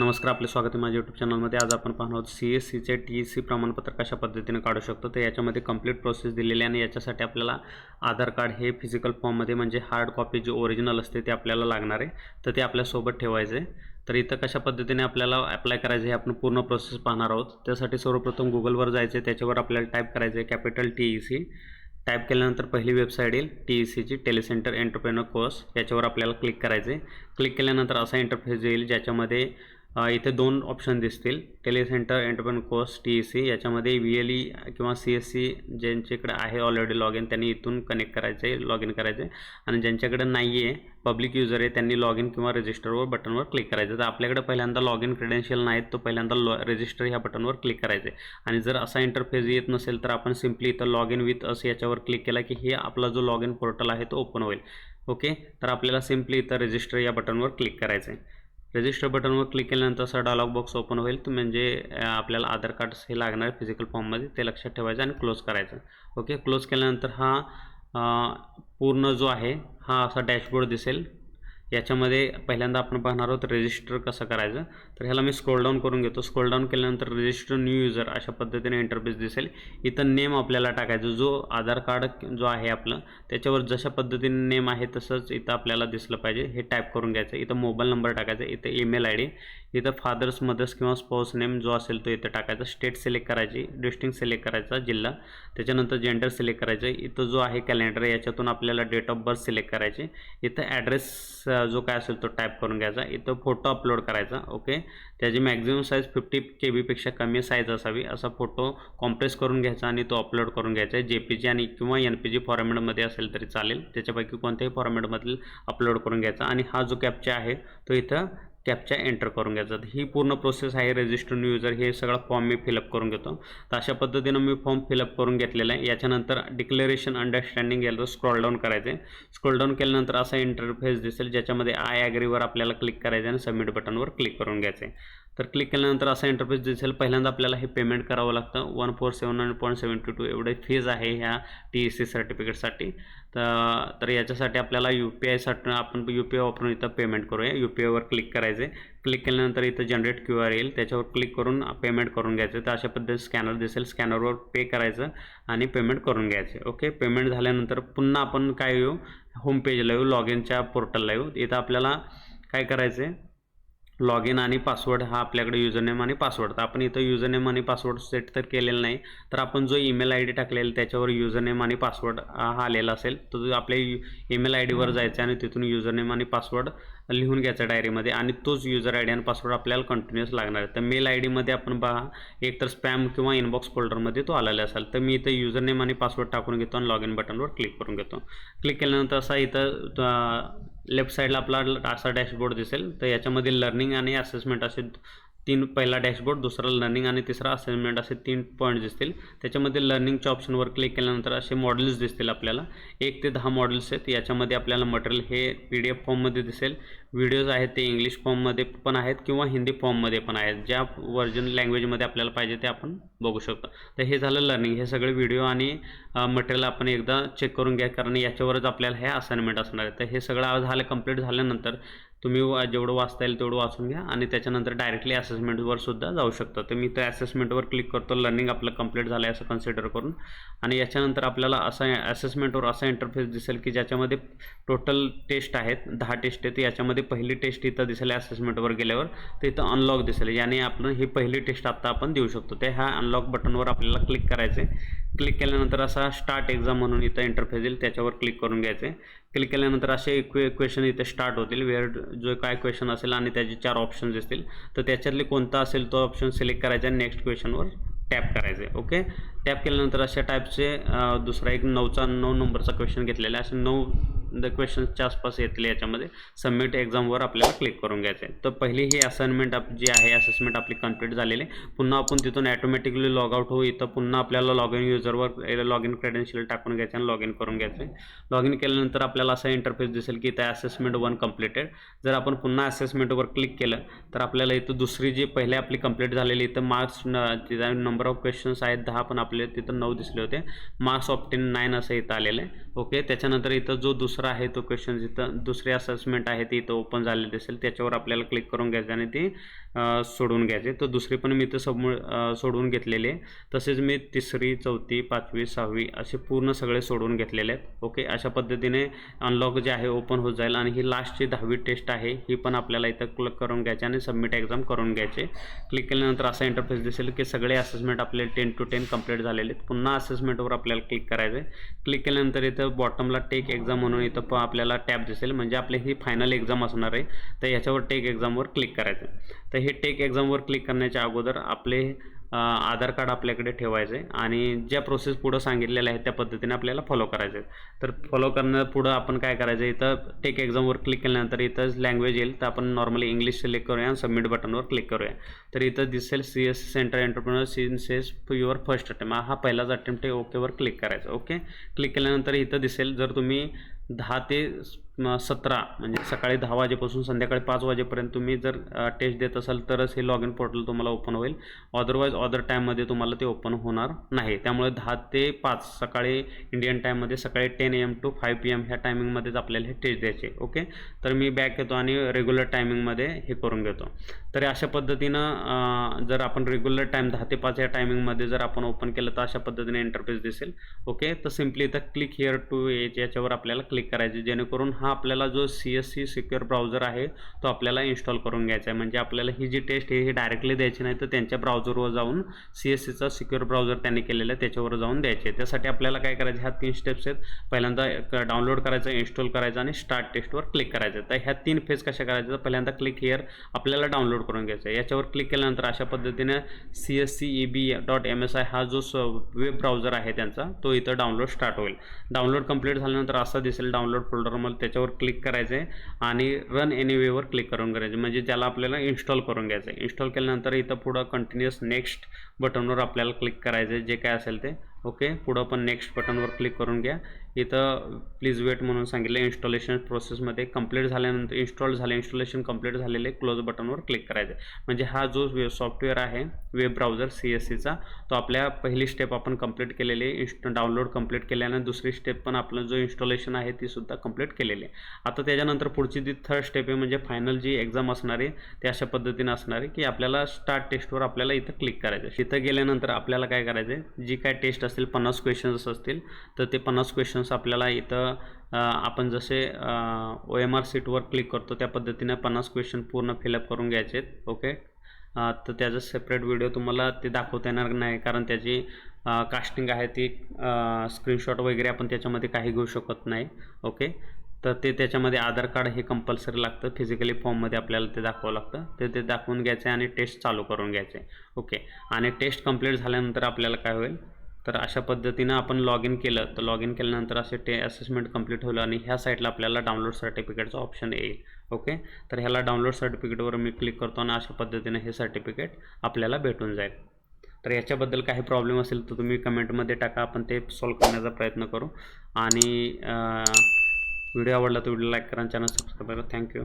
नमस्कार, आपले स्वागत आहे माझ्या यूट्यूब चॅनलमध्ये। आज आपण पाहणार आहोत CSCचे TEC प्रमाणपत्र कशा पद्धतीने काढू शकतो। तर याच्यामध्ये कंप्लीट प्रोसेस दिलेली आहे आणि याच्यासाठी आपल्याला आधार कार्ड हे फिजिकल फॉर्ममध्ये म्हणजे हार्ड कॉपी जे ओरिजिनल असते ते आपल्याला लागणार आहे, तर ते आपल्यासोबत ठेवायचे। तर इथं कशा पद्धतीने आपल्याला अप्लाय करायचं हे आपण पूर्ण प्रोसेस पाहणार आहोत। त्यासाठी सर्वप्रथम गुगलवर जायचे, त्याच्यावर आपल्याला टाईप करायचं आहे कॅपिटल TEC। टाईप केल्यानंतर पहिली वेबसाईट येईल TECची, टेलीसेंटर एंटरप्रेन्योर कोर्स। याच्यावर आपल्याला क्लिक करायचे। क्लिक केल्यानंतर असा इंटरफेस येईल ज्याच्यामध्ये इथे दोन ऑप्शन दिसतील, टेलीसेंटर एंटरप्रेन्योर कोर्स TEC। याच्यामध्ये VLE किंवा CSC ज्यांच्याकडे आहे ऑलरेडी लॉग इन त्यांनी इथून कनेक्ट करायचे, लॉग इन करायचे, आणि ज्यांच्याकडे नाही आहे पब्लिक यूजर आहे त्यांनी लॉग इन किंवा रजिस्टरवर बटनवर क्लिक करायचं। तर आपल्याकडे पहिल्यांदा लॉग इन क्रेडेन्शियल नाहीत, तो पहिल्यांदा रजिस्टर ह्या बटनवर क्लिक करायचे। आणि जर असा इंटरफेस येत नसेल तर आपण सिम्पली इथं लॉग इन विथ अस याच्यावर क्लिक केला की हे आपला जो लॉग इन पोर्टल आहे तो ओपन होईल। ओके, तर आपल्याला सिम्पली इथं रजिस्टर या बटनवर क्लिक करायचं आहे। रजिस्टर बटनवर क्लिक केल्यानंतर असा डायलॉग बॉक्स ओपन होईल, तो म्हणजे आपल्याला आधार कार्ड हे लागणार आहे फिजिकल फॉर्ममध्ये, ते लक्षात ठेवायचं आणि क्लोज करायचं। ओके, क्लोज केल्यानंतर हा पूर्ण जो आहे हा असा डॅशबोर्ड दिसेल। याच्यामध्ये पहिल्यांदा आपण पाहणार आहोत रजिस्टर कसं करायचं। तर ह्याला मी स्क्रोल डाऊन करून घेतो। स्क्रोल डाऊन केल्यानंतर रजिस्टर न्यू यूजर अशा पद्धतीने इंटरफेस दिसेल। इथं नेम आपल्याला टाकायचं, जो आधार कार्ड जो आहे आपलं त्याच्यावर जशा पद्धतीने नेम आहे तसंच इथं आपल्याला दिसलं पाहिजे, हे टाईप करून घ्यायचं। इथं मोबाईल नंबर टाकायचा, इथं ईमेल ID, इथं फादर्स मदर्स किंवा स्पाउस नेम जो असेल तो इथं टाकायचा। स्टेट सिलेक्ट करायची, डिस्ट्रिक्ट सिलेक्ट करायचा, जिल्हा, त्याच्यानंतर जेंडर सिलेक्ट करायचं। इथं जो आहे कॅलेंडर याच्यातून आपल्याला डेट ऑफ बर्थ सिलेक्ट करायचे। इथं ॲड्रेस जो काय असेल तो टाईप करून घ्यायचा। इथं फोटो अपलोड करायचा। ओके, त्याची मॅक्झिमम साईज 50 KB पेक्षा कमी साईज असावी, असा फोटो कॉम्प्रेस करून घ्यायचा आणि तो अपलोड करून घ्यायचा। JPG आणि किंवा NPG फॉर्मॅटमध्ये असेल तरी चालेल, त्याच्यापैकी कोणत्याही फॉर्मॅटमधील अपलोड करून घ्यायचा। आणि हा जो कॅप्चा आहे तो इथं कॅप्चा एंटर करून घ्यायचा। ही पूर्ण प्रोसेस आहे रजिस्टर न्यू यूजर, हे सगळा फॉर्म मी फिलअप करून घेतो। तर अशा पद्धतीनं मी फॉर्म फिलअप करून घेतलेला आहे। याच्यानंतर डिक्लेरेशन अंडरस्टँडिंग याला स्क्रॉल डाऊन करायचे। स्क्रॉल डाऊन केल्यानंतर असा इंटरफेस दिसेल ज्याच्यामध्ये आय ॲग्रीवर आपल्याला क्लिक करायचं आणि सबमिट बटनवर क्लिक करून घ्यायचे। तर क्लिक केल्यानंतर असा इंटरफेस दिसेल। पहिल्यांदा आपल्याला हे पेमेंट करावं लागतं, 1479.72 एवढे फीज आहे ह्या TEC सर्टिफिकेटसाठी। तर याच्यासाठी आपल्याला UPIसाठी आपण UPI वापरून इथं पेमेंट करूया। UPIवर क्लिक करायचे। क्लिक केल्यानंतर इथं जनरेट QR येईल, त्याच्यावर क्लिक करून पेमेंट करून घ्यायचं। तर अशा पद्धतीने स्कॅनर दिसेल, स्कॅनरवर पे करायचं आणि पेमेंट करून घ्यायचे। ओके, पेमेंट झाल्यानंतर पुन्हा आपण काय येऊ, होम पेजला येऊ, लॉग इनच्या पोर्टलला येऊ। इथं आपल्याला काय करायचं आहे, लॉग इन आणि पासवर्ड हा आपल्याकडे युजरनेम आणि पासवर्ड। तर आपण इथं युजरनेम आणि पासवर्ड सेट तर केलेलं नाही, तर आपण जो ईमेल ID टाकलेला त्याच्यावर युजरनेम आणि पासवर्ड हा आलेला असेल, तर आपल्या ईमेल IDवर जायचं आणि तिथून युजरनेम आणि पासवर्ड लिहून घ्यायचा डायरीमध्ये, आणि तोच युजर ID आणि पासवर्ड आपल्याला कंटिन्यूअस लागणार आहे। तर मेल IDमध्ये आपण पहा, एक तर स्पॅम किंवा इनबॉक्स फोल्डरमध्ये तो आलेला असेल। तर मी इथं युजरनेम आणि पासवर्ड टाकून घेतो आणि लॉग इन बटनवर क्लिक करून घेतो। क्लिक केल्यानंतर असा इथं लेफ्ट साईडला आपला असा डॅशबोर्ड दिसेल। तर याच्यामध्ये लर्निंग आणि असेसमेंट असे तीन, पहिला डॅशबोर्ड, दुसरा लर्निंग आणि तिसरा असेसमेंट असे 3 पॉईंट दिसतील। त्याच्यामध्ये लर्निंगच्या ऑप्शनवर क्लिक केल्यानंतर असे मॉडेल्स दिसतील आपल्याला, 1 ते 10 मॉडेल्स आहेत। याच्यामध्ये आपल्याला मटेरियल हे PDF फॉर्ममध्ये दिसेल, व्हिडिओज आहेत ते इंग्लिश फॉर्ममध्ये पण आहेत किंवा हिंदी फॉर्ममध्ये पण आहेत, ज्या व्हर्जन लँग्वेजमध्ये आपल्याला पाहिजे ते आपण बघू शकतो। तर हे झालं लर्निंग। हे सगळे व्हिडिओ आणि मटेरियल आपण एकदा चेक करून घ्या, कारण याच्यावरच आपल्याला हे असाइनमेंट असणार आहे। तर हे सगळं झालं, कंप्लीट झाल्यानंतर तुम्ही जेवढं वाचता येईल तेवढं वाचून घ्या आणि त्याच्यानंतर डायरेक्टली असेसमेंटवर सुद्धा जाऊ शकता। तर मी त्या असेसमेंटवर क्लिक करतो, लर्निंग आपलं कंप्लीट झालं आहे असं कन्सिडर करून, आणि याच्यानंतर आपल्याला असा असेसमेंटवर असा इंटरफेस दिसेल की ज्याच्यामध्ये टोटल टेस्ट आहेत, 10 टेस्ट आहेत। याच्यामध्ये पहिली टेस्ट इथं दिसेल असेसमेंटवर गेल्यावर, तर इथं अनलॉक दिसेल, याने आपण ही पहिली टेस्ट आत्ता आपण देऊ शकतो। ते ह्या अनलॉक बटनवर आपल्याला क्लिक करायचे। क्लिक केल्यानंतर असा स्टार्ट एक्झाम म्हणून इथं इंटरफेस येईल, त्याच्यावर क्लिक करून घ्यायचे। क्लिक केल्यानंतर असे क्वेश्चन इथे स्टार्ट होतील, वेअर जो काय क्वेश्चन असेल आणि त्याचे 4 ऑप्शन्स दिसतील। तर त्याच्यातले कोणता असेल तो ऑप्शन सिलेक्ट करायचा आणि नेक्स्ट क्वेश्चनवर टॅप करायचे। ओके, टॅप केल्यानंतर अशा टाईपचे दुसरा एक 9 नंबरचा क्वेश्चन घेतलेला आहे, असे 9 क्वेश्चन्सच्या आसपास येतील। याच्यामध्ये सबमिट एक्झामवर आपल्याला क्लिक करून घ्यायचं आहे। तर पहिली ही असाइनमेंट जी आहे, असेसमेंट आपली कंप्लीट झालेली आहे। पुन्हा आपण तिथून ॲटोमॅटिकली लॉग आउट होऊ, इथं पुन्हा आपल्याला लॉग इन युजरवर लॉग इन क्रेडेन्शियल टाकून घ्यायचं आणि लॉग इन करून घ्यायचं आहे। लॉग इन केल्यानंतर आपल्याला असा इंटरफेस दिसेल की इथं असेसमेंट 1 कंप्लीटेड। जर आपण पुन्हा असेसमेंटवर क्लिक केलं तर आपल्याला इथं दुसरी जी पहिले आपली कंप्लीट झालेली, इथं मार्क्स नंबर ऑफ क्वेश्चन्स आहेत 10, पण आपले तिथं 9 दिसले होते, मार्क्स ऑफ 9 असं इथं आलेलं आहे। ओके, त्याच्यानंतर इथं जो दुसरा दुसरा आहे तो क्वेश्चन इथं दुसरी असेसमेंट आहे ती इथं ओपन झालेली दिसेल, त्याच्यावर आपल्याला क्लिक करून घ्यायचं आणि ती सोडून घ्यायचे. तर दुसरी पण मी इथं सोडवून घेतलेली आहे. तसेच मी तिसरी, चौथी, 5वी, 6वी असे पूर्ण सगळे सोडवून घेतलेले आहेत. ओके, अशा पद्धतीने अनलॉक जे आहे ओपन होत जाईल. आणि ही लास्टची 10वी टेस्ट आहे, ही पण आपल्याला इथं क्लिक करून घ्यायची आणि सबमिट एक्झाम करून घ्यायचे. क्लिक केल्यानंतर असा इंटरफेस दिसेल की सगळे असेसमेंट आपले 10 to 10 कंप्लीट झालेले आहेत. पुन्हा असेसमेंटवर आपल्याला क्लिक करायचं आहे. क्लिक केल्यानंतर इथं बॉटमला टेक एक्झाम म्हणून इथं आपल्याला टॅब दिसेल, म्हणजे आपली ही फायनल एक्झाम असणार आहे. तर याच्यावर टेक एक्झामवर क्लिक करायचं. तर हे टेक एक्झामवर क्लिक करण्याच्या अगोदर आपले आधार कार्ड आपल्याकडे ठेवायचं आहे आणि ज्या प्रोसेस पुढं सांगितलेल्या आहेत त्या पद्धतीने आपल्याला फॉलो करायचं आहे. तर फॉलो करणं पुढं आपण काय करायचं, इथं टेक एक्झामवर क्लिक केल्यानंतर इथं लँग्वेज येईल. तर आपण नॉर्मली इंग्लिश सिलेक्ट करूया आणि सबमिट बटनवर क्लिक करूया. तर इथं दिसेल CSC centre entrepreneur since your first attempt, हा पहिलाच अटेम्प्ट आहे. ओकेवर क्लिक करायचं. ओके, क्लिक केल्यानंतर इथं दिसेल जर तुम्ही 10 ते 17 म्हणजे सकाळी 10 वाजेपासून संध्याकाळी 5 वाजेपर्यंत तुम्ही जर टेस्ट देत असाल तरच हे लॉग इन पोर्टल तुम्हाला ओपन होईल. अदरवाईज अदर टाईममध्ये तुम्हाला ते ओपन होणार नाही. त्यामुळे 10 ते 5 सकाळी इंडियन टाईममध्ये सकाळी 10 AM to 5 PM ह्या टायमिंगमध्येच आपल्याला हे टेस्ट द्यायचे. ओके, तर मी बॅक येतो आणि रेग्युलर टायमिंगमध्ये हे करून घेतो. तर अशा पद्धतीनं जर आपण रेग्युलर टाईम 10 ते 5 या टायमिंगमध्ये जर आपण ओपन केलं तर अशा पद्धतीने इंटरफेस दिसेल. ओके, तर सिम्पली इथं क्लिक हिअर टू एज याच्यावर आपल्याला क्लिक करायचे, जेणेकरून हा आपल्याला जो CSC सिक्युअर ब्राउझर आहे तो आपल्याला इन्स्टॉल करून घ्यायचा आहे. म्हणजे आपल्याला ही जी टेस्ट आहे ही डायरेक्टली द्यायची नाही, तर त्यांच्या ब्राउझरवर जाऊन CSCचा सिक्युअर ब्राउझर त्यांनी केलेला आहे त्याच्यावर जाऊन द्यायचे. त्यासाठी आपल्याला काय करायचं, ह्या 3 स्टेप्स आहेत. पहिल्यांदा डाउनलोड करायचं, इन्स्टॉल करायचं आणि स्टार्ट टेस्टवर क्लिक करायचं. तर ह्या 3 फेज कशा करायचं, तर पहिल्यांदा क्लिक हिअर आपल्याला डाउनलोड करून घ्यायचं आहे. याच्यावर क्लिक केल्यानंतर अशा पद्धतीने CSCEB.MSI हा जो वेब ब्राउझर आहे त्यांचा तो इथं डाउनलोड स्टार्ट होईल. डाउनलोड कंप्लीट झाल्यानंतर असं दिसेल डाउनलोड फोल्डरमध्ये, त्याच्यावर क्लिक करायचं आहे आणि रन एनीवेवर क्लिक करून करायचं, म्हणजे त्याला आपल्याला इन्स्टॉल करून घ्यायचं आहे. इन्स्टॉल केल्यानंतर इथं पुढं कंटिन्युअस नेक्स्ट बटनवर आपल्याला क्लिक करायचं आहे, जे काय असेल ते. ओके, पुढं पण नेक्स्ट बटनवर क्लिक करून घ्या. इथं प्लीज वेट म्हणून सांगितलं. इन्स्टॉलेशन प्रोसेसमध्ये कंप्लीट झाल्यानंतर इन्स्टॉलेशन कंप्लीट झालेले क्लोज बटनवर क्लिक करायचं. म्हणजे हा जो सॉफ्टवेअर आहे वेब ब्राउझर CSCचा तो आपल्या पहिली स्टेप आपण कंप्लीट केलेली आहे. डाउनलोड कंप्लीट केल्यानंतर दुसरी स्टेप पण आपलं जो इन्स्टॉलेशन आहे ती सुद्धा कंप्लीट केलेली आहे. आता त्याच्यानंतर पुढची जी थर्ड स्टेप आहे म्हणजे फायनल जी एक्झाम असणार आहे ते अशा पद्धतीने असणार आहे की आपल्याला स्टार्ट टेस्टवर आपल्याला इथं क्लिक करायचं. इथं गेल्यानंतर आपल्याला काय करायचं आहे, जी काय टेस्ट असतील 50 क्वेश्चन्स असतील तर ते 50 क्वेश्चन्स आपल्याला इथं आपण जसे OMR सीटवर क्लिक करतो त्या पद्धतीने 50 क्वेश्चन पूर्ण फिलअप करून घ्यायचे आहेत. ओके, तर त्याचं सेपरेट व्हिडिओ तुम्हाला ते दाखवता येणार नाही, कारण त्याची कास्टिंग आहे ती स्क्रीनशॉट वगैरे आपण त्याच्यामध्ये काही घेऊ शकत नाही. ओके, तर ते त्याच्यामध्ये आधार कार्ड हे कंपल्सरी लागतं, फिजिकली फॉर्ममध्ये आपल्याला ते दाखवावं लागतं. ते दाखवून घ्यायचं आहे आणि टेस्ट चालू करून घ्यायचे. ओके, आणि टेस्ट कंप्लीट झाल्यानंतर आपल्याला काय होईल, तर अशा पद्धतीनं आपण लॉग इन केलं तर लॉग इन केल्यानंतर असे असेसमेंट कंप्लीट होईल आणि ह्या साईडला आपल्याला डाउनलोड सर्टिफिकेटचा ऑप्शन येईल. ओके, तर ह्याला डाउनलोड सर्टिफिकेटवर मी क्लिक करतो आणि अशा पद्धतीने हे सर्टिफिकेट आपल्याला भेटून जाईल. तर याच्याबद्दल काही प्रॉब्लेम असेल तर तुम्ही कमेंटमध्ये टाका, आपण ते सॉल्व करण्याचा प्रयत्न करू. आणि व्हिडिओ आवडला तर व्हिडिओ लाईक करा, चॅनल सबस्क्राईब करा. थँक्यू.